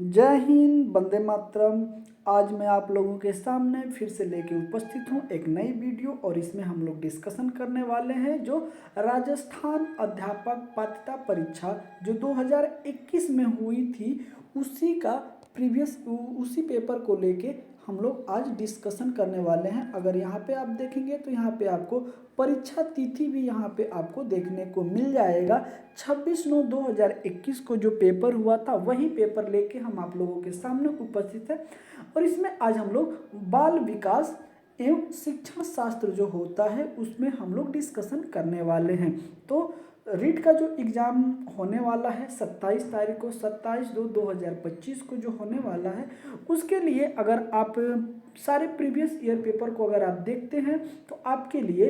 जय हिंद, वंदे मातरम। आज मैं आप लोगों के सामने फिर से लेके उपस्थित हूँ एक नई वीडियो और इसमें हम लोग डिस्कशन करने वाले हैं जो राजस्थान अध्यापक पात्रता परीक्षा जो 2021 में हुई थी उसी का उसी पेपर को लेके हम लोग आज डिस्कशन करने वाले हैं। अगर यहाँ पे आप देखेंगे तो यहाँ पे आपको परीक्षा तिथि भी यहाँ पे आपको देखने को मिल जाएगा। 26/9/2021 को जो पेपर हुआ था वही पेपर लेके हम आप लोगों के सामने उपस्थित है और इसमें आज हम लोग बाल विकास एवं शिक्षण शास्त्र जो होता है उसमें हम लोग डिस्कशन करने वाले हैं। तो रीट का जो एग्ज़ाम होने वाला है 27 तारीख को 27/2/2025 को जो होने वाला है उसके लिए अगर आप सारे प्रीवियस ईयर पेपर को अगर आप देखते हैं तो आपके लिए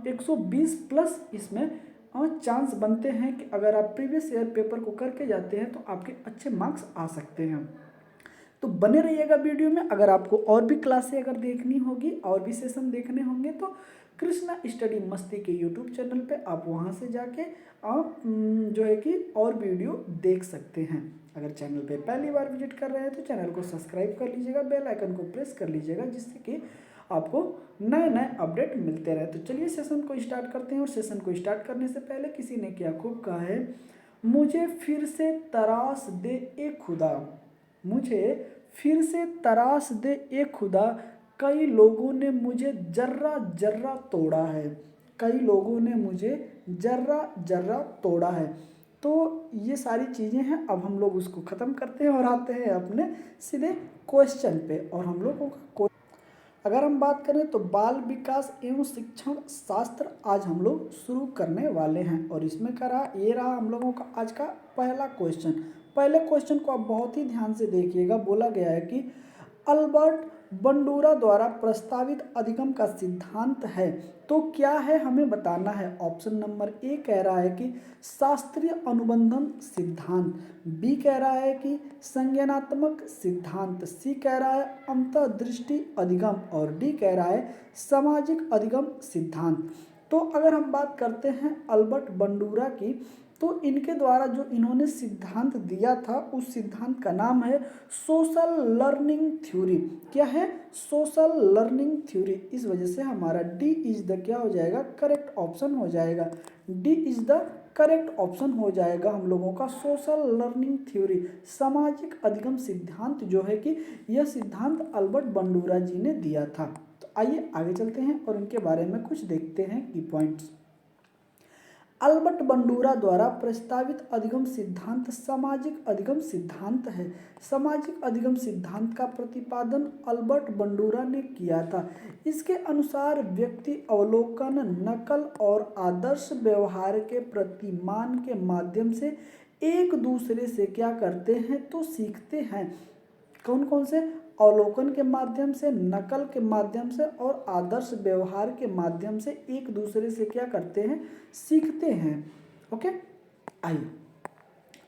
120 प्लस इसमें चांस बनते हैं कि अगर आप प्रीवियस ईयर पेपर को करके जाते हैं तो आपके अच्छे मार्क्स आ सकते हैं। तो बने रहिएगा वीडियो में। अगर आपको और भी क्लासें अगर देखनी होगी और भी सेशन देखने होंगे तो कृष्णा स्टडी मस्ती के यूट्यूब चैनल पे आप वहाँ से जाके आप जो है कि और वीडियो देख सकते हैं। अगर चैनल पे पहली बार विजिट कर रहे हैं तो चैनल को सब्सक्राइब कर लीजिएगा, बेल आइकन को प्रेस कर लीजिएगा जिससे कि आपको नए नए अपडेट मिलते रहे। तो चलिए सेशन को स्टार्ट करते हैं। और सेशन को स्टार्ट करने से पहले किसी ने क्या खूब कहा है, मुझे फिर से तराश दे ए खुदा, मुझे फिर से तराश दे ए खुदा, कई लोगों ने मुझे जर्रा जर्रा तोड़ा है, कई लोगों ने मुझे जर्रा जर्रा तोड़ा है। तो ये सारी चीज़ें हैं। अब हम लोग उसको ख़त्म करते हैं और आते हैं अपने सीधे क्वेश्चन पे। और हम लोगों का अगर हम बात करें तो बाल विकास एवं शिक्षण शास्त्र आज हम लोग शुरू करने वाले हैं। और इसमें ये रहा हम लोगों का आज का पहला क्वेश्चन। पहले क्वेश्चन को आप बहुत ही ध्यान से देखिएगा। बोला गया है कि अल्बर्ट बंडूरा द्वारा प्रस्तावित अधिगम का सिद्धांत है, तो क्या है हमें बताना है। ऑप्शन नंबर ए कह रहा है कि शास्त्रीय अनुबंधन सिद्धांत, बी कह रहा है कि संज्ञानात्मक सिद्धांत, सी कह रहा है अंतर्दृष्टि अधिगम और डी कह रहा है सामाजिक अधिगम सिद्धांत। तो अगर हम बात करते हैं अल्बर्ट बंडूरा की तो इनके द्वारा जो इन्होंने सिद्धांत दिया था उस सिद्धांत का नाम है सोशल लर्निंग थ्योरी। क्या है? Social learning theory. इस वजह से हमारा डी इज द क्या हो जाएगा, करेक्ट ऑप्शन हो जाएगा। D is the correct option हो जाएगा हम लोगों का सोशल लर्निंग थ्योरी, सामाजिक अधिगम सिद्धांत जो है कि यह सिद्धांत अल्बर्ट बंडूरा जी ने दिया था। तो आइए आगे चलते हैं और इनके बारे में कुछ देखते हैं की पॉइंट्स। अल्बर्ट बंडूरा द्वारा प्रस्तावित अधिगम सिद्धांत सामाजिक अधिगम सिद्धांत है। सामाजिक अधिगम सिद्धांत का प्रतिपादन अल्बर्ट बंडूरा ने किया था। इसके अनुसार व्यक्ति अवलोकन, नकल और आदर्श व्यवहार के प्रतिमान के माध्यम से एक दूसरे से क्या करते हैं तो सीखते हैं। कौन कौन से? अवलोकन के माध्यम से, नकल के माध्यम से और आदर्श व्यवहार के माध्यम से एक दूसरे से क्या करते हैं, सीखते हैं। ओके, आइए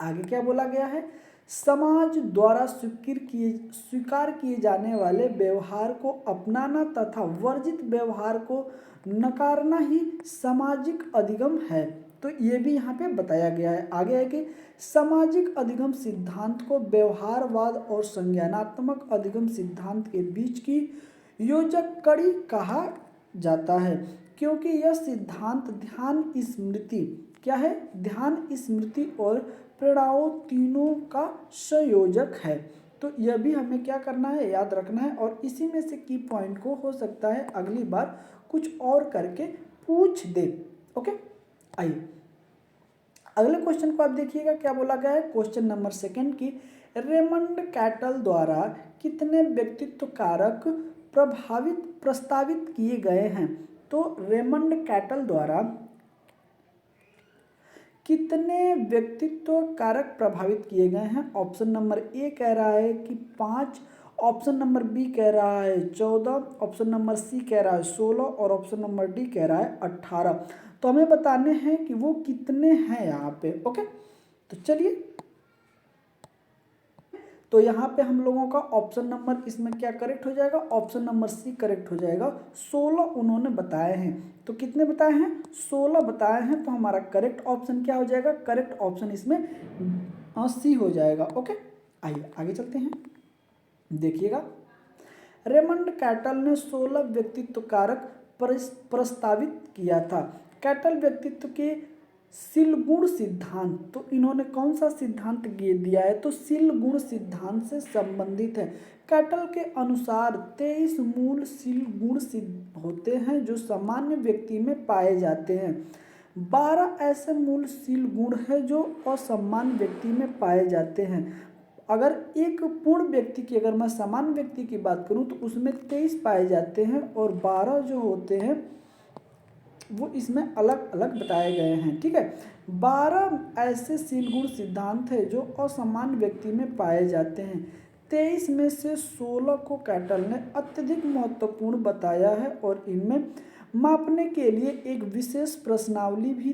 आगे क्या बोला गया है। समाज द्वारा स्वीकार किए जाने वाले व्यवहार को अपनाना तथा वर्जित व्यवहार को नकारना ही सामाजिक अधिगम है। तो ये भी यहाँ पे बताया गया है। आगे है कि सामाजिक अधिगम सिद्धांत को व्यवहारवाद और संज्ञानात्मक अधिगम सिद्धांत के बीच की योजक कड़ी कहा जाता है, क्योंकि यह सिद्धांत ध्यान, स्मृति, क्या है, ध्यान, स्मृति और प्रेरणाओं तीनों का संयोजक है। तो यह भी हमें क्या करना है, याद रखना है। और इसी में से की पॉइंट को हो सकता है अगली बार कुछ और करके पूछ दे। ओके, आइए अगले क्वेश्चन को आप देखिएगा क्या बोला गया है। क्वेश्चन नंबर 2 की रेमंड कैटल द्वारा कितने व्यक्तित्व कारक प्रस्तावित किए गए हैं। तो रेमंड कैटल द्वारा कितने व्यक्तित्व कारक प्रभावित किए गए हैं। ऑप्शन नंबर ए कह रहा है कि 5, ऑप्शन नंबर बी कह रहा है 14, ऑप्शन नंबर सी कह रहा है 16 और ऑप्शन नंबर डी कह रहा है 18। तो हमें बताने हैं कि वो कितने हैं यहाँ पे। ओके, तो चलिए, तो यहाँ पे हम लोगों का ऑप्शन नंबर इसमें क्या करेक्ट हो जाएगा, ऑप्शन नंबर सी करेक्ट हो जाएगा। 16 उन्होंने बताए हैं। तो कितने बताए हैं, 16 बताए हैं। तो हमारा करेक्ट ऑप्शन क्या हो जाएगा, करेक्ट ऑप्शन इसमें सी हो जाएगा। ओके, आइए आगे चलते हैं, देखिएगा। रेमंड कैटल ने 16 व्यक्तित्व कारक प्रस्तावित किया था। कैटल व्यक्तित्व के शील गुण सिद्धांत, तो इन्होंने कौन सा सिद्धांत दिया है, तो शील गुण सिद्धांत से संबंधित है। कैटल के अनुसार 23 मूल शील गुण होते हैं जो सामान्य व्यक्ति में पाए जाते हैं। 12 ऐसे मूल शील गुण हैं जो असामान्य व्यक्ति में पाए जाते हैं। अगर एक पूर्ण व्यक्ति की, अगर मैं सामान्य व्यक्ति की बात करूं तो उसमें 23 पाए जाते हैं और 12 जो होते हैं वो इसमें अलग अलग बताए गए हैं। ठीक है, 12 ऐसे शील गुण सिद्धांत है जो असामान्य व्यक्ति में पाए जाते हैं। 23 में से 16 को कैटल ने अत्यधिक महत्वपूर्ण बताया है और इनमें मापने के लिए एक विशेष प्रश्नावली भी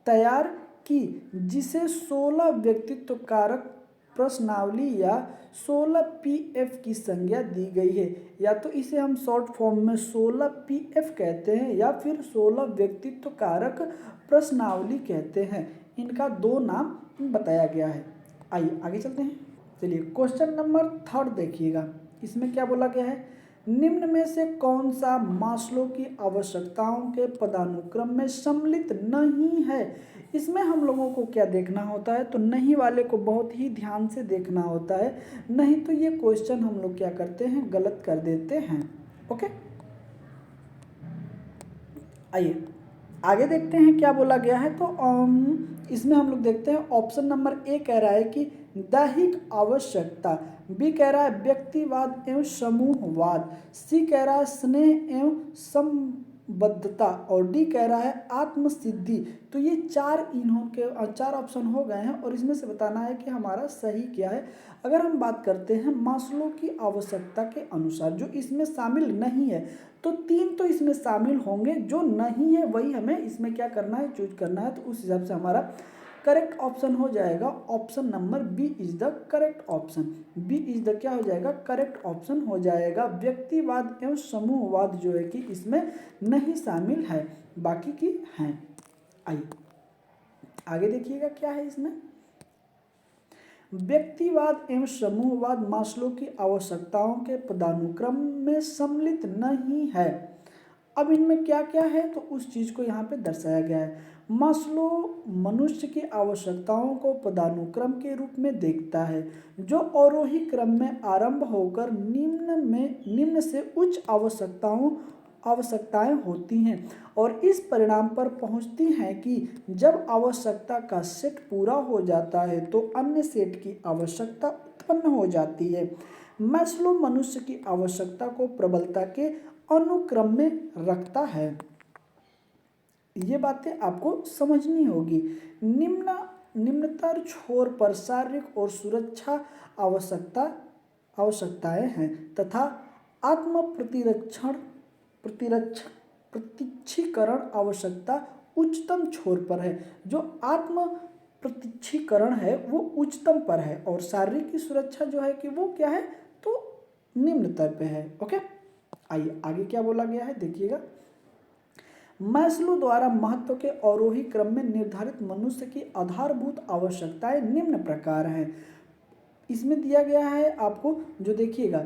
तैयार की, जिसे 16 व्यक्तित्व कारक प्रश्नावली या 16 PF की संज्ञा दी गई है। या तो इसे हम शॉर्ट फॉर्म में 16 PF कहते हैं या फिर 16 व्यक्तित्व कारक प्रश्नावली कहते हैं। इनका 2 नाम बताया गया है। आइए आगे चलते हैं। चलिए क्वेश्चन नंबर 3 देखिएगा। इसमें क्या बोला गया है, निम्न में से कौन सा मास्लो की आवश्यकताओं के पदानुक्रम में सम्मिलित नहीं है। इसमें हम लोगों को क्या देखना होता है, तो नहीं वाले को बहुत ही ध्यान से देखना होता है, नहीं तो ये क्वेश्चन हम लोग क्या करते हैं, गलत कर देते हैं। ओके, आइए आगे देखते हैं क्या बोला गया है। तो इसमें हम लोग देखते हैं ऑप्शन नंबर ए कह रहा है कि दैहिक आवश्यकता, बी कह रहा है व्यक्तिवाद एवं समूहवाद, सी कह रहा है स्नेह एवं संबद्धता और डी कह रहा है आत्मसिद्धि। तो ये 4 ऑप्शन हो गए हैं और इसमें से बताना है कि हमारा सही क्या है। अगर हम बात करते हैं मास्लो की आवश्यकता के अनुसार जो इसमें शामिल नहीं है, तो 3 तो इसमें शामिल होंगे, जो नहीं है वही हमें इसमें क्या करना है, चूज करना है। तो उस हिसाब से हमारा करेक्ट ऑप्शन हो जाएगा option number b is the correct option. B is the क्या हो जाएगा, करेक्ट ऑप्शन हो जाएगा। व्यक्तिवाद एवं समूहवाद जो है कि इसमें नहीं शामिल है, बाकी की हैं। आइए आगे देखिएगा क्या है इसमें। व्यक्तिवाद एवं समूहवाद मास्लो की आवश्यकताओं के पदानुक्रम में सम्मिलित नहीं है। अब इनमें क्या क्या है, तो उस चीज को यहाँ पे दर्शाया गया है। मास्लो मनुष्य की आवश्यकताओं को पदानुक्रम के रूप में देखता है जो अवरोही क्रम में आरंभ होकर निम्न से उच्च आवश्यकताएं होती हैं और इस परिणाम पर पहुंचती हैं कि जब आवश्यकता का सेट पूरा हो जाता है तो अन्य सेट की आवश्यकता उत्पन्न हो जाती है। मैस्लो मनुष्य की आवश्यकता को प्रबलता के अनुक्रम में रखता है। ये बातें आपको समझनी होगी। निम्नतर छोर पर शारीरिक और सुरक्षा आवश्यकताएं हैं तथा आत्म प्रत्यक्षीकरण आवश्यकता उच्चतम छोर पर है। जो आत्म प्रत्यक्षीकरण है वो उच्चतम पर है और शारीरिक की सुरक्षा जो है कि वो क्या है, तो निम्नतर पे है। ओके, आइए आगे क्या बोला गया है देखिएगा। मैस्लो द्वारा महत्व के अवरोही क्रम में निर्धारित मनुष्य की आधारभूत आवश्यकताएं निम्न प्रकार हैं। इसमें दिया गया है आपको जो देखिएगा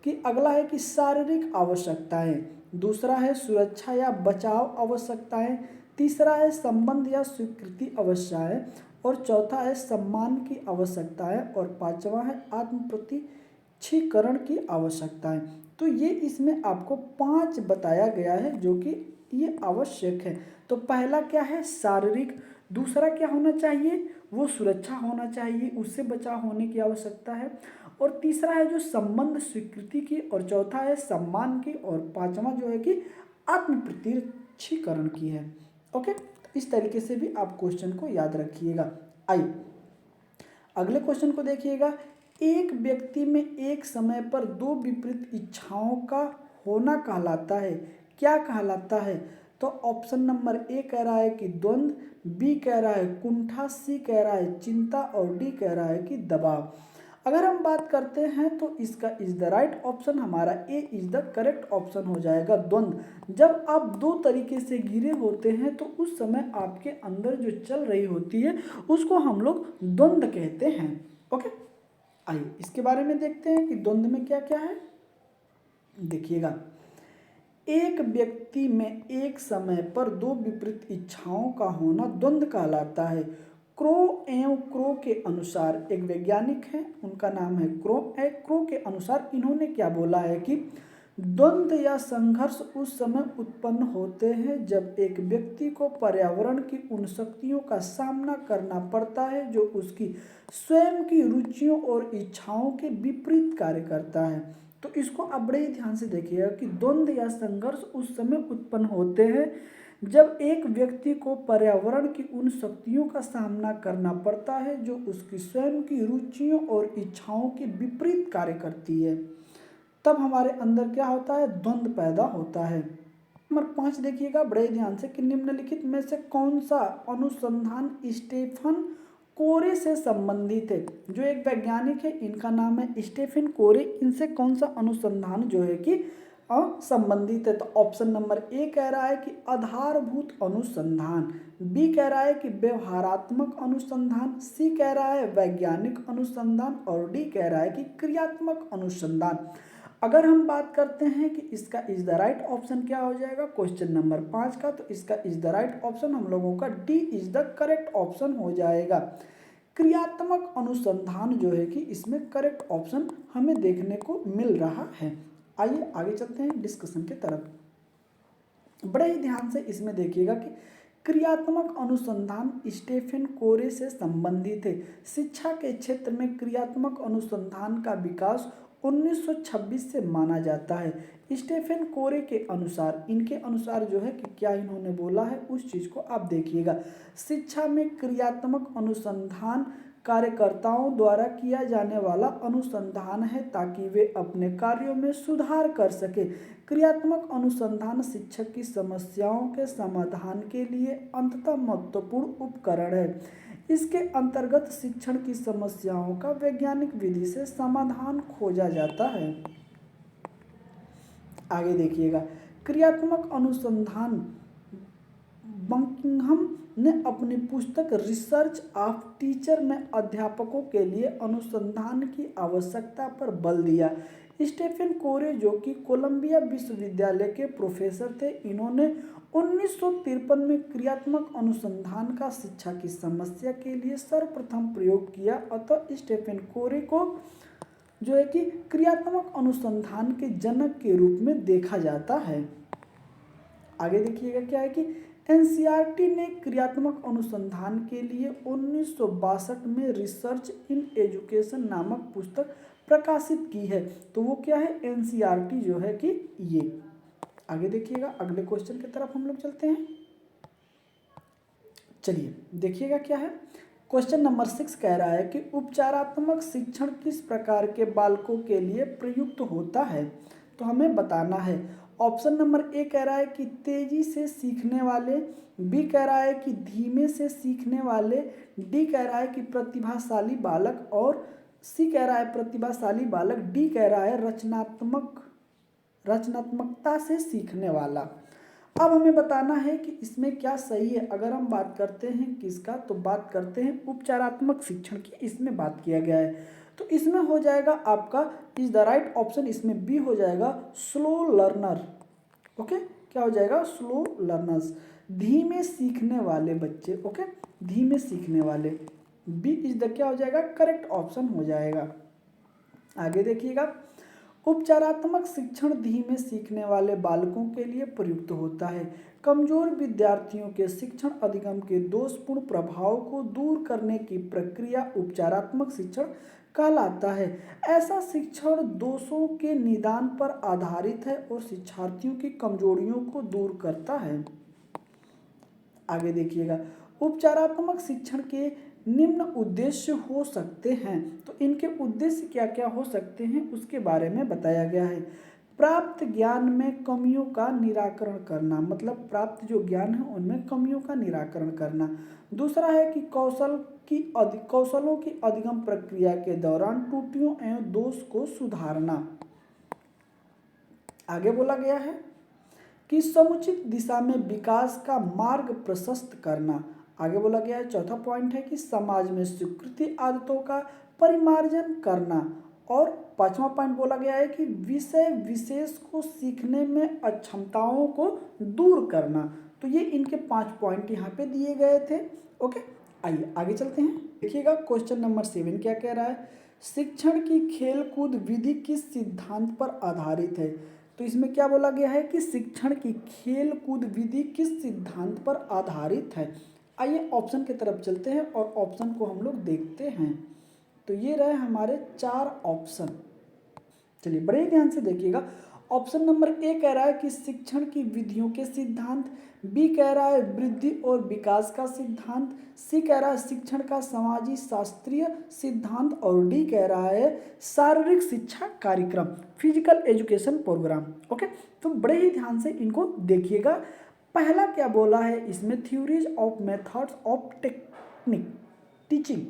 कि अगला है कि शारीरिक आवश्यकताएं, दूसरा है सुरक्षा या बचाव आवश्यकताएं, तीसरा है संबंध या स्वीकृति आवश्यकताएं और चौथा है सम्मान की आवश्यकताएं और पांचवा है आत्म प्रत्यक्षीकरण की आवश्यकताएं। तो ये इसमें आपको 5 बताया गया है जो कि ये आवश्यक है। तो पहला क्या है, शारीरिक, दूसरा क्या होना चाहिए, वो सुरक्षा होना चाहिए, उससे बचाव होने की आवश्यकता है, और तीसरा है जो संबंध स्वीकृति की, और चौथा है सम्मान की, और पांचवा जो है कि आत्म प्रत्यक्षीकरण की है। ओके, इस तरीके से भी आप क्वेश्चन को याद रखिएगा। आइए अगले क्वेश्चन को देखिएगा। एक व्यक्ति में एक समय पर 2 विपरीत इच्छाओं का होना कहलाता है, क्या कहलाता है? तो ऑप्शन नंबर ए कह रहा है कि द्वंद्व, बी कह रहा है कुंठा, सी कह रहा है चिंता और डी कह रहा है कि दबाव। अगर हम बात करते हैं तो इसका इज द राइट ऑप्शन हमारा ए इज द करेक्ट ऑप्शन हो जाएगा, द्वंद्व। जब आप दो तरीके से घिरे होते हैं तो उस समय आपके अंदर जो चल रही होती है उसको हम लोग द्वंद्व कहते हैं। ओके, आइए इसके बारे में देखते हैं कि द्वंद्व में क्या क्या है। देखिएगा, एक व्यक्ति में एक समय पर दो विपरीत इच्छाओं का होना द्वंद्व कहलाता है। क्रो के अनुसार, एक वैज्ञानिक है उनका नाम है क्रो के अनुसार इन्होंने क्या बोला है कि द्वंद्व या संघर्ष उस समय उत्पन्न होते हैं जब एक व्यक्ति को पर्यावरण की उन शक्तियों का सामना करना पड़ता है जो उसकी स्वयं की रुचियों और इच्छाओं के विपरीत कार्य करता है। तो इसको आप बड़े ध्यान से देखिएगा कि द्वंद्व या संघर्ष उस समय उत्पन्न होते हैं जब एक व्यक्ति को पर्यावरण की उन शक्तियों का सामना करना पड़ता है जो उसकी स्वयं की रुचियों और इच्छाओं के विपरीत कार्य करती है, तब हमारे अंदर क्या होता है, द्वंद्व पैदा होता है। नंबर 5 देखिएगा बड़े ध्यान से कि निम्नलिखित में से कौन सा अनुसंधान स्टीफन कोरे से संबंधित है। जो एक वैज्ञानिक है इनका नाम है स्टीफन कोरे, इनसे कौन सा अनुसंधान जो है कि संबंधित है। तो ऑप्शन नंबर ए कह रहा है कि आधारभूत अनुसंधान, बी कह रहा है कि व्यवहारात्मक अनुसंधान, सी कह रहा है वैज्ञानिक अनुसंधान और डी कह रहा है कि क्रियात्मक अनुसंधान। अगर हम बात करते हैं कि इसका इज द राइट ऑप्शन क्या हो जाएगा क्वेश्चन नंबर 5 का, तो इसका इज द राइट ऑप्शन हम लोगों का D is the correct option हो जाएगा। क्रियात्मक अनुसंधान जो है कि इसमें करेक्ट ऑप्शन हमें देखने को मिल रहा है। आइए आगे चलते हैं डिस्कशन के तरफ। बड़े ही ध्यान से इसमें देखिएगा कि क्रियात्मक अनुसंधान स्टीफन कोरे से संबंधित है। शिक्षा के क्षेत्र में क्रियात्मक अनुसंधान का विकास 1926 से माना जाता है। स्टीफन कोरे के अनुसार, इनके अनुसार जो है कि क्या इन्होंने बोला है उस चीज़ को आप देखिएगा। शिक्षा में क्रियात्मक अनुसंधान कार्यकर्ताओं द्वारा किया जाने वाला अनुसंधान है ताकि वे अपने कार्यों में सुधार कर सके। क्रियात्मक अनुसंधान शिक्षक की समस्याओं के समाधान के लिए अंततः महत्वपूर्ण उपकरण है। इसके अंतर्गत शिक्षण की समस्याओं का वैज्ञानिक विधि से समाधान खोजा जाता है। आगे देखिएगा, क्रियात्मक अनुसंधान बकिंघम ने अपनी पुस्तक रिसर्च ऑफ टीचर में अध्यापकों के लिए अनुसंधान की आवश्यकता पर बल दिया। स्टीफन कोरे जो कि कोलंबिया विश्वविद्यालय के प्रोफेसर थे, इन्होंने 1953 में क्रियात्मक अनुसंधान का शिक्षा की समस्या के लिए सर्वप्रथम प्रयोग किया। अतः स्टीफन कोरे को जो है कि क्रियात्मक अनुसंधान के जनक के रूप में देखा जाता है। आगे देखिएगा क्या है कि एनसीईआरटी ने क्रियात्मक अनुसंधान के लिए 1962 में रिसर्च इन एजुकेशन नामक पुस्तक प्रकाशित की है। तो वो क्या है, एनसीईआरटी जो है कि ये। आगे देखिएगा, अगले क्वेश्चन की तरफ हम लोग चलते हैं। चलिए देखिएगा क्या है, क्वेश्चन नंबर 6 कह रहा है कि उपचारात्मक शिक्षण किस प्रकार के बालकों के लिए प्रयुक्त होता है। तो हमें बताना है। ऑप्शन नंबर ए कह रहा है कि तेजी से सीखने वाले, बी कह रहा है कि धीमे से सीखने वाले, डी कह रहा है कि प्रतिभाशाली बालक और सी कह रहा है प्रतिभाशाली बालक, डी कह रहा है रचनात्मकता से सीखने वाला। अब हमें बताना है कि इसमें क्या सही है। अगर हम बात करते हैं किसका, तो बात करते हैं उपचारात्मक शिक्षण की, इसमें बात किया गया है। तो इसमें हो जाएगा आपका इज द राइट ऑप्शन, इसमें बी हो जाएगा स्लो लर्नर। ओके, क्या हो जाएगा, स्लो लर्नर्स, धीमे सीखने वाले बच्चे। ओके, धीमे सीखने वाले, बी इज द क्या हो जाएगा, करेक्ट ऑप्शन हो जाएगा। आगे देखिएगा, उपचारात्मक शिक्षण धीमे सीखने वाले बालकों के लिए प्रयुक्त होता है। कमजोर विद्यार्थियों के शिक्षण अधिगम के दोषपूर्ण प्रभाव को दूर करने की प्रक्रिया उपचारात्मक शिक्षण कहलाता है। ऐसा शिक्षण दोषों के निदान पर आधारित है और शिक्षार्थियों की कमजोरियों को दूर करता है। आगे देखिएगा, उपचारात्मक शिक्षण के निम्न उद्देश्य हो सकते हैं। तो इनके उद्देश्य क्या क्या हो सकते हैं उसके बारे में बताया गया है। प्राप्त ज्ञान में कमियों का निराकरण करना, मतलब प्राप्त जो ज्ञान है उनमें कमियों का निराकरण करना। दूसरा है कि कौशलों की अधिगम प्रक्रिया के दौरान त्रुटियों एवं दोष को सुधारना। आगे बोला गया है कि समुचित दिशा में विकास का मार्ग प्रशस्त करना। आगे बोला गया है, चौथा पॉइंट है कि समाज में स्वीकृति आदतों का परिमार्जन करना। और पांचवा पॉइंट बोला गया है कि विषय विशेष को सीखने में अक्षमताओं को दूर करना। तो ये इनके 5 पॉइंट यहाँ पे दिए गए थे। ओके, आइए आगे चलते हैं। देखिएगा क्वेश्चन नंबर 7 क्या कह रहा है, शिक्षण की खेलकूद विधि किस सिद्धांत पर आधारित है। तो इसमें क्या बोला गया है कि शिक्षण की खेलकूद विधि किस सिद्धांत पर आधारित है। आइए ऑप्शन की तरफ चलते हैं और ऑप्शन को हम लोग देखते हैं। तो ये रहे हमारे 4 ऑप्शन। चलिए बड़े ध्यान से देखिएगा। ऑप्शन नंबर ए कह रहा है कि शिक्षण की विधियों के सिद्धांत, बी कह रहा है वृद्धि और विकास का सिद्धांत, सी कह रहा है शिक्षण का समाजी शास्त्रीय सिद्धांत और डी कह रहा है शारीरिक शिक्षा कार्यक्रम, फिजिकल एजुकेशन प्रोग्राम। ओके, तो बड़े ही ध्यान से इनको देखिएगा। पहला क्या बोला है इसमें, theories of methods of technique teaching,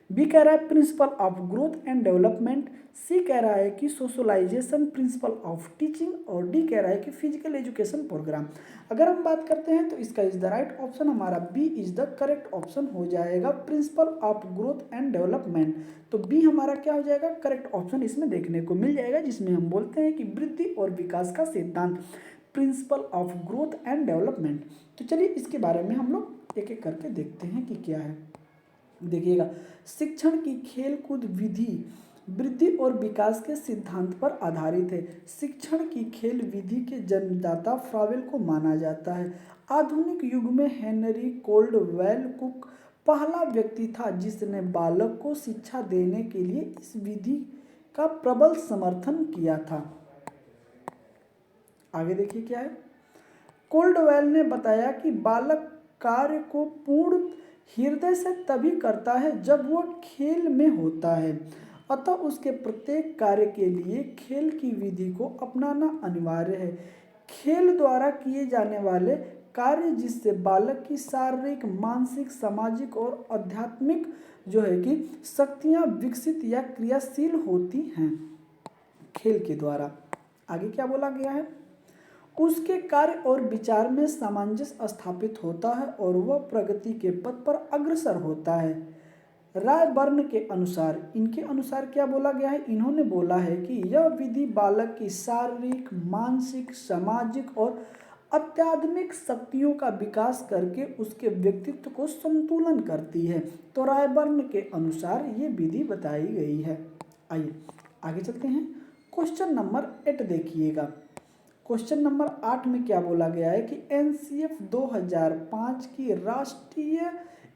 B कह रहा है principle of growth and development, C कह रहा है कि सोशलाइजेशन प्रिंसिपल ऑफ टीचिंग और डी कह रहा है कि फिजिकल एजुकेशन प्रोग्राम। अगर हम बात करते हैं तो इसका इज द राइट ऑप्शन हमारा B is the correct option हो जाएगा, principle of growth and development. तो बी हमारा क्या हो जाएगा, करेक्ट ऑप्शन इसमें देखने को मिल जाएगा, जिसमें हम बोलते हैं कि वृद्धि और विकास का सिद्धांत, principal of growth and development. तो चलिए इसके बारे में हम लोग एक एक करके देखते हैं कि क्या है। देखिएगा, शिक्षण की खेलकूद विधि वृद्धि और विकास के सिद्धांत पर आधारित है। शिक्षण की खेल विधि के जन्मदाता फ्रावेल को माना जाता है। आधुनिक युग में हेनरी कोल्डवेल कुक पहला व्यक्ति था जिसने बालक को शिक्षा देने के लिए इस विधि का प्रबल समर्थन किया था। आगे देखिए क्या है, कोल्डवेल ने बताया कि बालक कार्य को पूर्ण हृदय से तभी करता है जब वह खेल में होता है, अतः उसके प्रत्येक कार्य के लिए खेल की विधि को अपनाना अनिवार्य है। खेल द्वारा किए जाने वाले कार्य जिससे बालक की शारीरिक, मानसिक, सामाजिक और आध्यात्मिक जो है कि शक्तियाँ विकसित या क्रियाशील होती हैं खेल के द्वारा। आगे क्या बोला गया है, उसके कार्य और विचार में सामंजस्य स्थापित होता है और वह प्रगति के पथ पर अग्रसर होता है। रायबर्न के अनुसार, इनके अनुसार क्या बोला गया है, इन्होंने बोला है कि यह विधि बालक की शारीरिक, मानसिक, सामाजिक और आध्यात्मिक शक्तियों का विकास करके उसके व्यक्तित्व को संतुलन करती है। तो रायबर्न के अनुसार ये विधि बताई गई है। आइए आगे चलते हैं। क्वेश्चन नंबर 8 देखिएगा। क्वेश्चन नंबर 8 में क्या बोला गया है कि एनसीएफ 2005 की राष्ट्रीय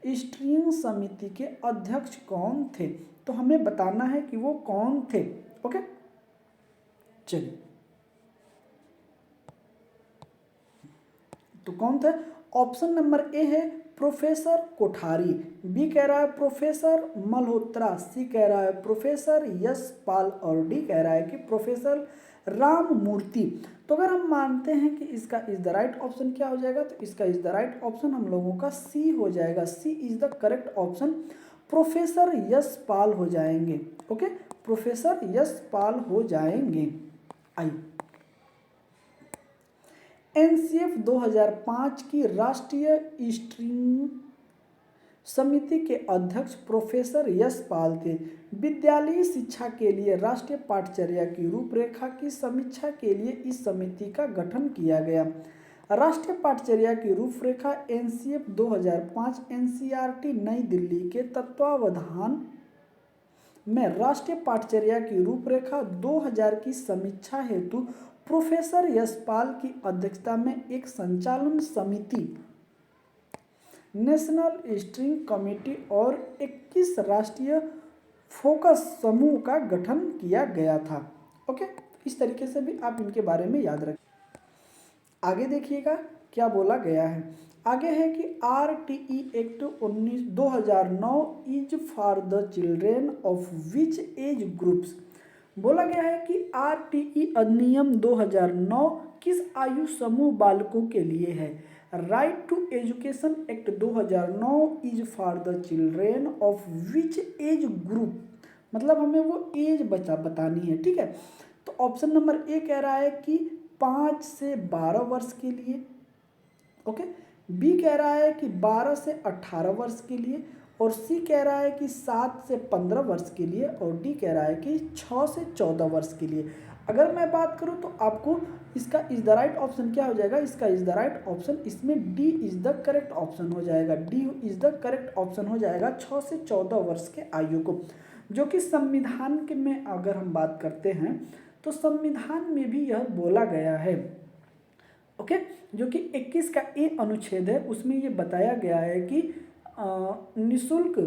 स्टीयरिंग समिति के अध्यक्ष कौन थे। तो हमें बताना है कि वो कौन थे। ओके, चलिए तो कौन थे। ऑप्शन नंबर ए है प्रोफेसर कोठारी, बी कह रहा है प्रोफेसर मल्होत्रा, सी कह रहा है प्रोफेसर यशपाल और डी कह रहा है कि प्रोफेसर राम मूर्ति। तो अगर हम मानते हैं कि इसका इज द राइट ऑप्शन क्या हो जाएगा, तो इसका इज द राइट ऑप्शन हम लोगों का सी हो जाएगा। C is the correct option, professor Yashpal हो जाएंगे। ओके, प्रोफेसर यशपाल हो जाएंगे। आइए, एनसीएफ 2005 की राष्ट्रीय स्टीयरिंग समिति के अध्यक्ष प्रोफेसर यशपाल थे। विद्यालयी शिक्षा के लिए राष्ट्रीय पाठचर्या की रूपरेखा की समीक्षा के लिए इस समिति का गठन किया गया। राष्ट्रीय पाठचर्या की रूपरेखा एनसीएफ 2005 एनसीईआरटी नई दिल्ली के तत्वावधान में राष्ट्रीय पाठचर्या की रूपरेखा 2000 की समीक्षा हेतु प्रोफेसर यशपाल की अध्यक्षता में एक संचालन समिति, नेशनल स्टीयरिंग कमेटी और 21 राष्ट्रीय फोकस समूह का गठन किया गया था। ओके, इस तरीके से भी आप इनके बारे में याद रखें। आगे देखिएगा क्या बोला गया है। आगे है कि RTE act 2009 is for the children of which age groups. बोला गया है कि आरटीई अधिनियम 2009 किस आयु समूह बालकों के लिए है। Right to education act 2009 is for the children of which age group, मतलब हमें वो एज बतानी है, ठीक है। तो ऑप्शन नंबर ए कह रहा है कि 5 से 12 वर्ष के लिए, ओके। बी कह रहा है कि 12 से 18 वर्ष के लिए, और सी कह रहा है कि 7 से 15 वर्ष के लिए, और डी कह रहा है कि 6 से 14 वर्ष के लिए। अगर मैं बात करूं तो आपको इसका इज द राइट ऑप्शन क्या हो जाएगा, इसका इज द राइट ऑप्शन इसमें D is the correct option हो जाएगा। D is the correct option हो जाएगा 6 से 14 वर्ष के आयु को, जो कि संविधान के में अगर हम बात करते हैं तो संविधान में भी यह बोला गया है, ओके। जो कि 21 का ए अनुच्छेद है, उसमें ये बताया गया है कि निःशुल्क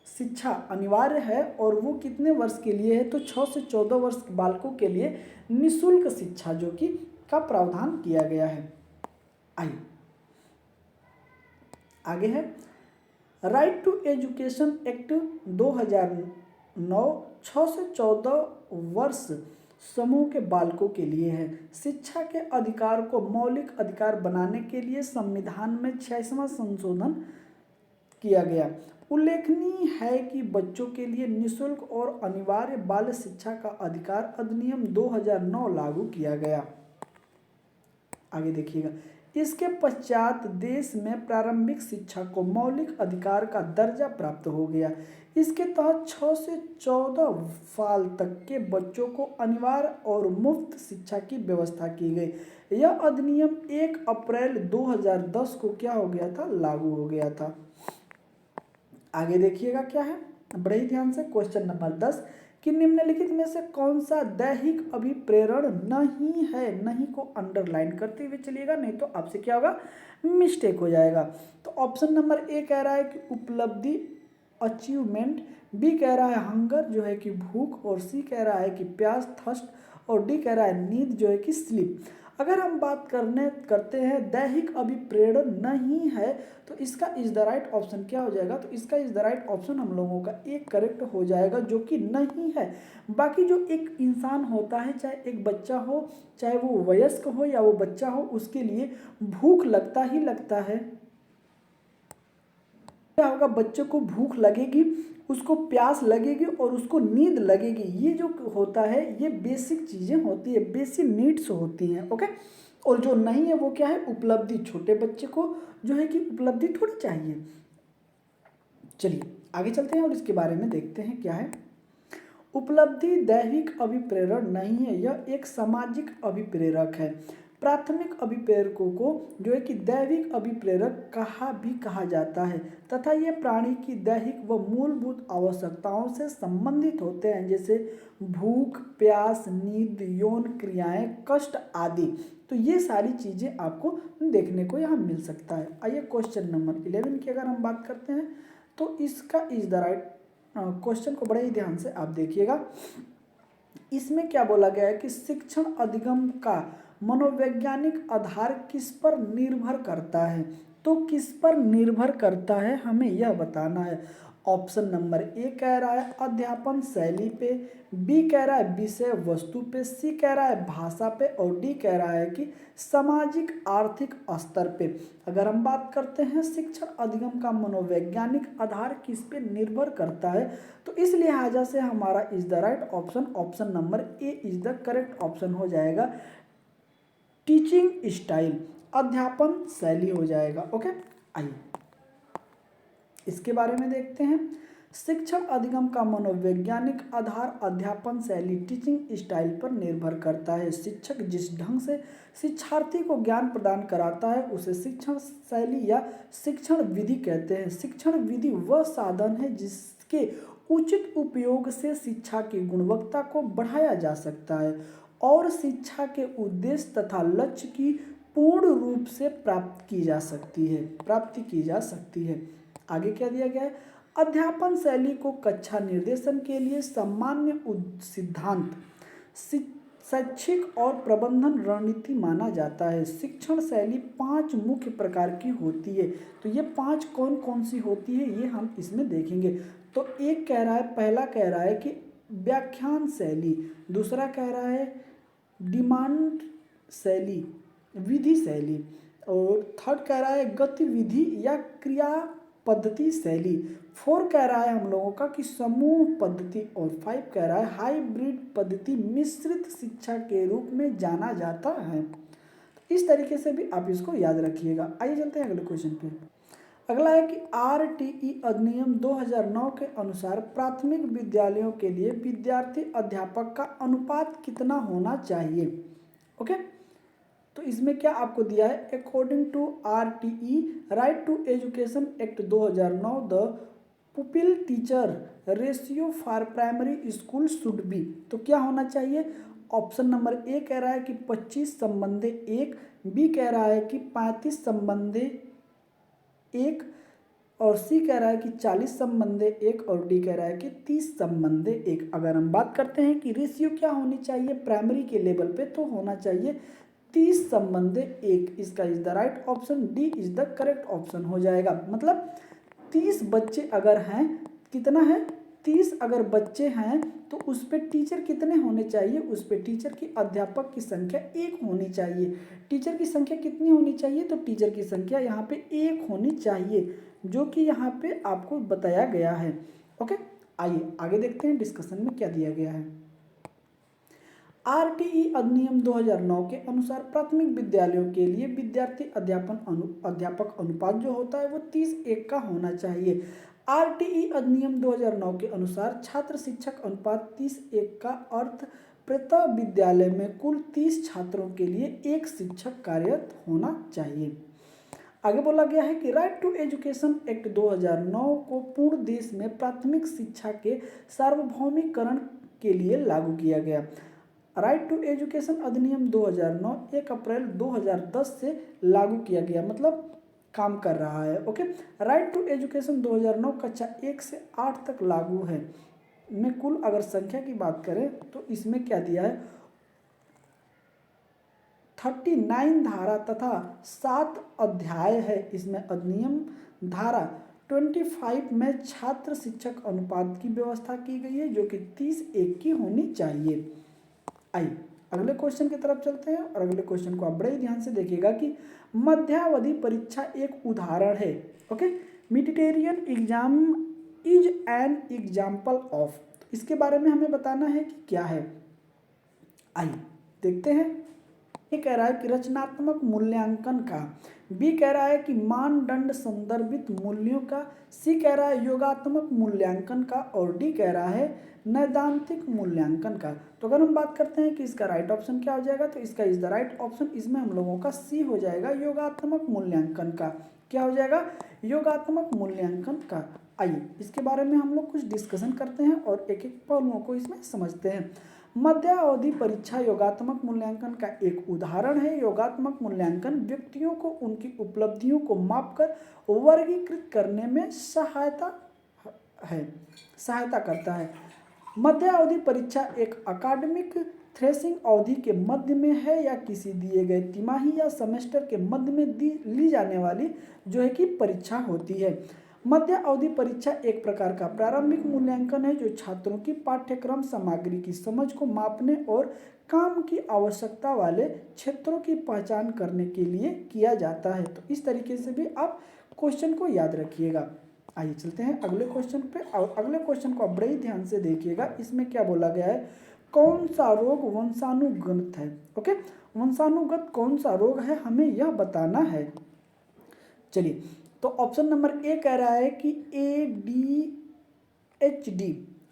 शिक्षा अनिवार्य है, और वो कितने वर्ष के लिए है, तो 6 से 14 वर्ष के बालकों के लिए निःशुल्क शिक्षा जो कि का प्रावधान किया गया है। आइए आगे है राइट टू एजुकेशन एक्ट 2009 6 से 14 वर्ष समूह के बालकों के लिए है। शिक्षा के अधिकार को मौलिक अधिकार बनाने के लिए संविधान में 86वां संशोधन किया गया। उल्लेखनीय है कि बच्चों के लिए निःशुल्क और अनिवार्य बाल शिक्षा का अधिकार अधिनियम 2009 लागू किया गया। आगे देखिएगा, इसके पश्चात देश में प्रारंभिक शिक्षा को मौलिक अधिकार का दर्जा प्राप्त हो गया। इसके तहत 6 से 14 साल तक के बच्चों को अनिवार्य और मुफ्त शिक्षा की व्यवस्था की गई। यह अधिनियम 1 अप्रैल 2010 को क्या हो गया था, लागू हो गया था। आगे देखिएगा क्या है, बड़े ही ध्यान से। क्वेश्चन नंबर 10 कि निम्नलिखित में से कौन सा दैहिक अभिप्रेरण नहीं है, नहीं को अंडरलाइन करते हुए चलिएगा, नहीं तो आपसे क्या होगा, मिस्टेक हो जाएगा। तो ऑप्शन नंबर ए कह रहा है कि उपलब्धि, अचीवमेंट, बी कह रहा है हंगर जो है कि भूख, और सी कह रहा है कि प्यास, थर्स्ट, और डी कह रहा है नींद जो है कि स्लीप। अगर हम बात करते हैं दैहिक अभिप्रेरण नहीं है, तो इसका इज द राइट ऑप्शन क्या हो जाएगा, तो इसका इज द राइट ऑप्शन हम लोगों का एक करेक्ट हो जाएगा, जो कि नहीं है। बाकी जो एक इंसान होता है, चाहे एक बच्चा हो, चाहे वो वयस्क हो या वो बच्चा हो, उसके लिए भूख लगता ही लगता है। क्या होगा, बच्चे को भूख लगेगी, उसको प्यास लगेगी और उसको नींद लगेगी। ये जो होता है ये बेसिक चीज़ें होती है, बेसिक नीड्स होती हैं, ओके। और जो नहीं है वो क्या है, उपलब्धि। छोटे बच्चे को जो है कि उपलब्धि थोड़ी चाहिए। चलिए आगे चलते हैं और इसके बारे में देखते हैं क्या है। उपलब्धि दैहिक अभिप्रेरण नहीं है, यह एक सामाजिक अभिप्रेरक है। प्राथमिक अभिप्रेरकों को जो है कि दैविक अभिप्रेरक कहा जाता है, तथा ये प्राणी की दैहिक व मूलभूत आवश्यकताओं से संबंधित होते हैं, जैसे भूख, प्यास, नींद, यौन क्रियाएं, कष्ट आदि। तो ये सारी चीज़ें आपको देखने को यहाँ मिल सकता है। आइए क्वेश्चन नंबर 11 की अगर हम बात करते हैं, तो इसका इज द राइट क्वेश्चन को बड़े ही ध्यान से आप देखिएगा। इसमें क्या बोला गया है कि शिक्षण अधिगम का मनोवैज्ञानिक आधार किस पर निर्भर करता है, तो किस पर निर्भर करता है हमें यह बताना है। ऑप्शन नंबर ए कह रहा है अध्यापन शैली पे, बी कह रहा है विषय वस्तु पे, सी कह रहा है भाषा पे, और डी कह रहा है कि सामाजिक आर्थिक स्तर पे। अगर हम बात करते हैं शिक्षण अधिगम का मनोवैज्ञानिक आधार किस पे निर्भर करता है, तो इस लिहाजा से हमारा is the right option option number A is the correct option हो जाएगा। टीचिंग स्टाइल, अध्यापन शैली हो जाएगा, ओके। आइए इसके बारे में देखते हैं। शिक्षण अधिगम का मनोवैज्ञानिक आधार अध्यापन शैली, टीचिंग स्टाइल पर निर्भर करता है। शिक्षक जिस ढंग से शिक्षार्थी को ज्ञान प्रदान कराता है उसे शिक्षण शैली या शिक्षण विधि कहते हैं। शिक्षण विधि वह साधन है जिसके उचित उपयोग से शिक्षा की गुणवत्ता को बढ़ाया जा सकता है और शिक्षा के उद्देश्य तथा लक्ष्य की पूर्ण रूप से प्राप्ति की जा सकती है। आगे क्या दिया गया है, अध्यापन शैली को कक्षा निर्देशन के लिए सामान्य सिद्धांत, शैक्षिक और प्रबंधन रणनीति माना जाता है। शिक्षण शैली 5 मुख्य प्रकार की होती है, तो ये 5 कौन कौन सी होती है ये हम इसमें देखेंगे। तो एक कह रहा है, पहला कह रहा है कि व्याख्यान शैली, दूसरा कह रहा है डिमांड शैली, विधि शैली, और थर्ड कह रहा है गतिविधि या क्रिया पद्धति शैली, 4 कह रहा है हम लोगों का कि समूह पद्धति, और 5 कह रहा है हाइब्रिड पद्धति मिश्रित शिक्षा के रूप में जाना जाता है। इस तरीके से भी आप इसको याद रखिएगा। आइए चलते हैं अगले क्वेश्चन पे। अगला है कि आरटीई अधिनियम 2009 के अनुसार प्राथमिक विद्यालयों के लिए विद्यार्थी अध्यापक का अनुपात कितना होना चाहिए। ओके, तो इसमें क्या आपको दिया है, according to RTE right to education act 2009 the pupil teacher ratio for primary school should be, तो क्या होना चाहिए। ऑप्शन नंबर ए कह रहा है कि 25 संबंधे 1, बी कह रहा है कि 35 संबंधे 1, और सी कह रहा है कि 40 संबंधे 1, और डी कह रहा है कि 30 संबंधे 1। अगर हम बात करते हैं कि रेशियो क्या होनी चाहिए प्राइमरी के लेवल पे, तो होना चाहिए 30 संबंधे 1। इसका is the right option, D is the correct option हो जाएगा। मतलब 30 बच्चे अगर हैं, कितना है 30 अगर बच्चे हैं तो उस पर टीचर कितने होने चाहिए, उस पर टीचर की अध्यापक की संख्या 1 होनी चाहिए। टीचर की संख्या कितनी होनी चाहिए, तो टीचर की संख्या यहाँ पे 1 होनी चाहिए, जो कि यहाँ पे आपको बताया गया है। ओके, आइए आगे देखते हैं डिस्कशन में क्या दिया गया है। आरटीई अधिनियम 2009 के अनुसार प्राथमिक विद्यालयों के लिए विद्यार्थी अध्यापक अनुपात जो होता है वो 30:1 का होना चाहिए। आरटीई अधिनियम 2009 के अनुसार छात्र शिक्षक अनुपात 30:1 का अर्थ प्रत्येक विद्यालय में कुल 30 छात्रों के लिए 1 शिक्षक कार्यरत होना चाहिए। आगे बोला गया है कि राइट टू एजुकेशन एक्ट 2009 को पूर्ण देश में प्राथमिक शिक्षा के सार्वभौमिकरण के लिए लागू किया गया। राइट टू एजुकेशन अधिनियम 2009 1 अप्रैल 2010 से लागू किया गया, मतलब काम कर रहा है। ओके, राइट टू एजुकेशन 2009 कक्षा 1 से 8 तक लागू है। में कुल अगर संख्या की बात करें तो इसमें क्या दिया है, 39 धारा तथा 7 अध्याय है। इसमें अधिनियम धारा 25 में छात्र शिक्षक अनुपात की व्यवस्था की गई है, जो कि 30:1 की होनी चाहिए। आइए अगले क्वेश्चन की तरफ चलते हैं, और अगले क्वेश्चन को आप बड़े ही ध्यान से देखिएगा कि मध्यावधि परीक्षा एक उदाहरण है। Okay, Mediterranean exam is an example of, इसके बारे में हमें बताना है कि क्या है। आइए देखते हैं। ए कह रहा है कि रचनात्मक मूल्यांकन का, बी कह रहा है कि मानदंड संदर्भित मूल्यों का, सी कह रहा है योगात्मक मूल्यांकन का, और डी कह रहा है नैदांतिक मूल्यांकन का। तो अगर हम बात करते हैं कि इसका राइट ऑप्शन क्या हो जाएगा, तो इसका इज द राइट ऑप्शन, इसमें हम लोगों का सी हो जाएगा, योगात्मक मूल्यांकन का। क्या हो जाएगा, योगात्मक मूल्यांकन का। आइए इसके बारे में हम लोग कुछ डिस्कशन करते हैं और एक एक पहलुओं को इसमें समझते हैं। मध्यावधि परीक्षा योगात्मक मूल्यांकन का एक उदाहरण है। योगात्मक मूल्यांकन व्यक्तियों को उनकी उपलब्धियों को मापकर वर्गीकृत करने में सहायता करता है। मध्यावधि परीक्षा एक अकादमिक थ्रेसिंग अवधि के मध्य में है या किसी दिए गए तिमाही या सेमेस्टर के मध्य में ली जाने वाली जो है कि परीक्षा होती है। मध्य अवधि परीक्षा एक प्रकार का प्रारंभिक मूल्यांकन है जो छात्रों की पाठ्यक्रम सामग्री की समझ को मापने और काम की आवश्यकता वाले क्षेत्रों की पहचान करने के लिए किया जाता है। तो इस तरीके से भी आप क्वेश्चन को याद रखिएगा। आइए चलते हैं अगले क्वेश्चन पे, और अगले क्वेश्चन को आप बड़े ही ध्यान से देखिएगा। इसमें क्या बोला गया है, कौन सा रोग वंशानुगत है। ओके, वंशानुगत कौन सा रोग है हमें यह बताना है। चलिए, तो ऑप्शन नंबर ए कह रहा है कि ADHD।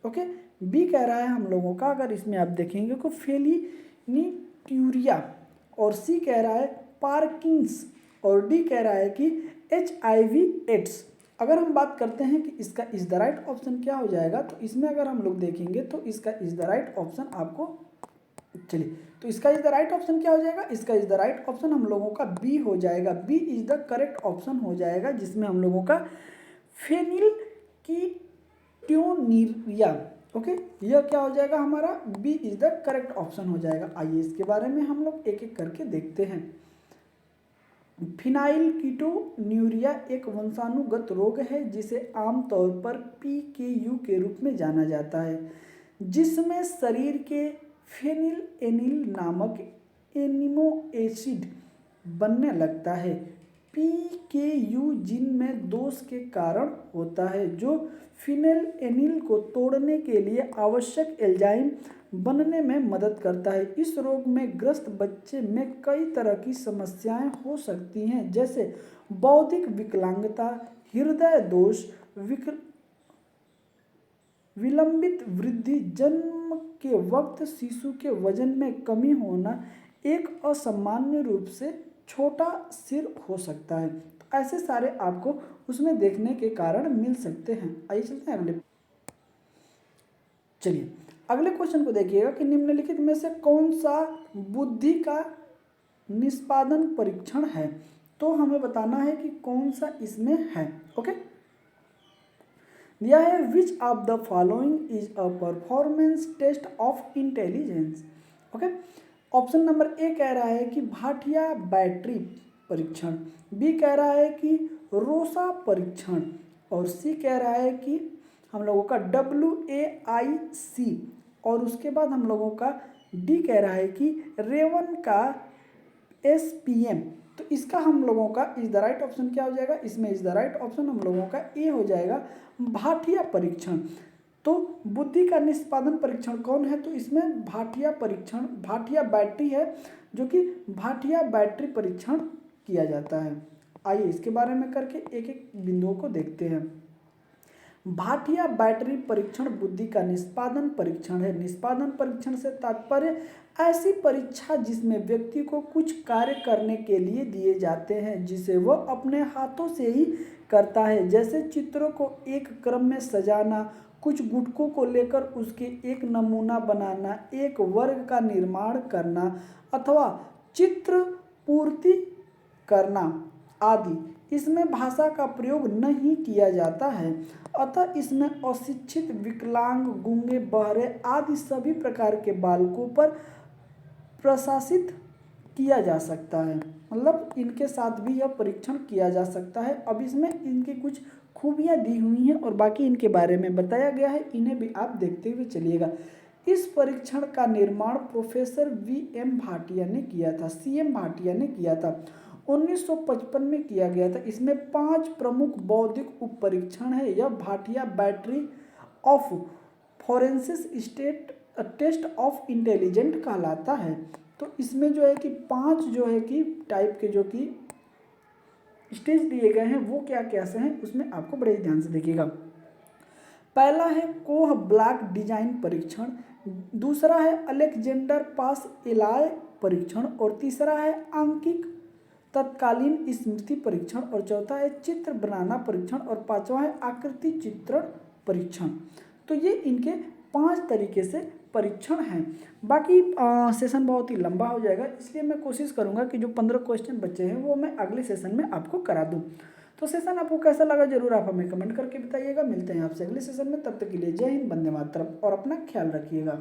ओके, बी कह रहा है हम लोगों का, अगर इसमें आप देखेंगे तो फेलिनिट्यूरिया, और सी कह रहा है पार्किंस, और डी कह रहा है कि HIV एड्स। अगर हम बात करते हैं कि इसका इज द राइट ऑप्शन क्या हो जाएगा, तो इसमें अगर हम लोग देखेंगे तो इसका इज द राइट ऑप्शन आपको, चलिए तो इसका इज द राइट ऑप्शन क्या हो जाएगा, इसका इज द राइट ऑप्शन हम लोगों का बी हो जाएगा। B is the correct option हो जाएगा, जिसमें हम लोगों का फेनिलकीटोन्यूरिया। ओके, यह क्या हो जाएगा हमारा, B is the correct option हो जाएगा। आइए इसके बारे में हम लोग एक एक करके देखते हैं। फिनाइलकीटोन्यूरिया एक वंशानुगत रोग है जिसे आमतौर पर PKU के रूप में जाना जाता है, जिसमें शरीर के फेनिलएनिल नामक एमिनो एसिड बनने लगता है। PKU जीन में दोष के कारण होता है जो फिनेलएनिल को तोड़ने के लिए आवश्यक एंजाइम बनने में मदद करता है। इस रोग में ग्रस्त बच्चे में कई तरह की समस्याएं हो सकती हैं, जैसे बौद्धिक विकलांगता, हृदय दोष, विलंबित वृद्धि, जन्म के वक्त शिशु के वजन में कमी होना, एक असामान्य रूप से छोटा सिर हो सकता है। तो ऐसे सारे आपको उसमें देखने के कारण मिल सकते हैं। आइए चलते हैं अगले। चलिए अगले क्वेश्चन को देखिएगा कि निम्नलिखित में से कौन सा बुद्धि का निष्पादन परीक्षण है। तो हमें बताना है कि कौन सा इसमें है। ओके, दिया है which of the following is a performance test of intelligence. Okay, option number A कह रहा है कि भाटिया बैटरी परीक्षण, बी कह रहा है कि रोसा परीक्षण, और सी कह रहा है कि हम लोगों का WAIC, और उसके बाद हम लोगों का डी कह रहा है कि रेवन का SPM। तो इसका हम लोगों का इज द राइट ऑप्शन क्या हो जाएगा, इसमें इज द राइट ऑप्शन हम लोगों का ए हो जाएगा, भाटिया परीक्षण। तो बुद्धि का निष्पादन परीक्षण कौन है, तो इसमें भाटिया परीक्षण, भाटिया बैटरी है जो कि भाटिया बैटरी परीक्षण किया जाता है। आइए इसके बारे में करके एक एक बिंदुओं को देखते हैं। भाटिया बैटरी परीक्षण बुद्धि का निष्पादन परीक्षण है। निष्पादन परीक्षण से तात्पर्य ऐसी परीक्षा जिसमें व्यक्ति को कुछ कार्य करने के लिए दिए जाते हैं जिसे वह अपने हाथों से ही करता है, जैसे चित्रों को एक क्रम में सजाना, कुछ गुटकों को लेकर उसके एक नमूना बनाना, एक वर्ग का निर्माण करना अथवा चित्र पूर्ति करना आदि। इसमें भाषा का प्रयोग नहीं किया जाता है, अतः इसमें अशिक्षित, विकलांग, गूंगे, बहरे आदि सभी प्रकार के बालकों पर प्रशासित किया जा सकता है। मतलब इनके साथ भी यह परीक्षण किया जा सकता है। अब इसमें इनकी कुछ खूबियाँ दी हुई हैं और बाकी इनके बारे में बताया गया है, इन्हें भी आप देखते हुए चलिएगा। इस परीक्षण का निर्माण प्रोफेसर VM भाटिया ने किया था, CM भाटिया ने किया था, 1955 में किया गया था। इसमें 5 प्रमुख बौद्धिक उप परीक्षण है। यह Bhatia battery of performance test of intelligent कहलाता है। तो इसमें जो है कि 5 जो है कि टाइप के जो कि स्टेज दिए गए हैं वो क्या क्या से हैं, उसमें आपको बड़े ध्यान से देखिएगा। पहला है कोह ब्लॉक डिजाइन परीक्षण, दूसरा है अलेक्जेंडर पास एलाय परीक्षण, और तीसरा है आंकिक तत्कालीन स्मृति परीक्षण, और चौथा है चित्र बनाना परीक्षण, और पांचवा है आकृति चित्रण परीक्षण। तो ये इनके 5 तरीके से परीक्षण हैं। बाकी सेशन बहुत ही लंबा हो जाएगा, इसलिए मैं कोशिश करूंगा कि जो 15 क्वेश्चन बचे हैं वो मैं अगले सेशन में आपको करा दूं। तो सेशन आपको कैसा लगा जरूर आप हमें कमेंट करके बताइएगा। मिलते हैं आपसे अगले सेशन में, तब तक के लिए जय हिंद, वंदे मातरम, और अपना ख्याल रखिएगा।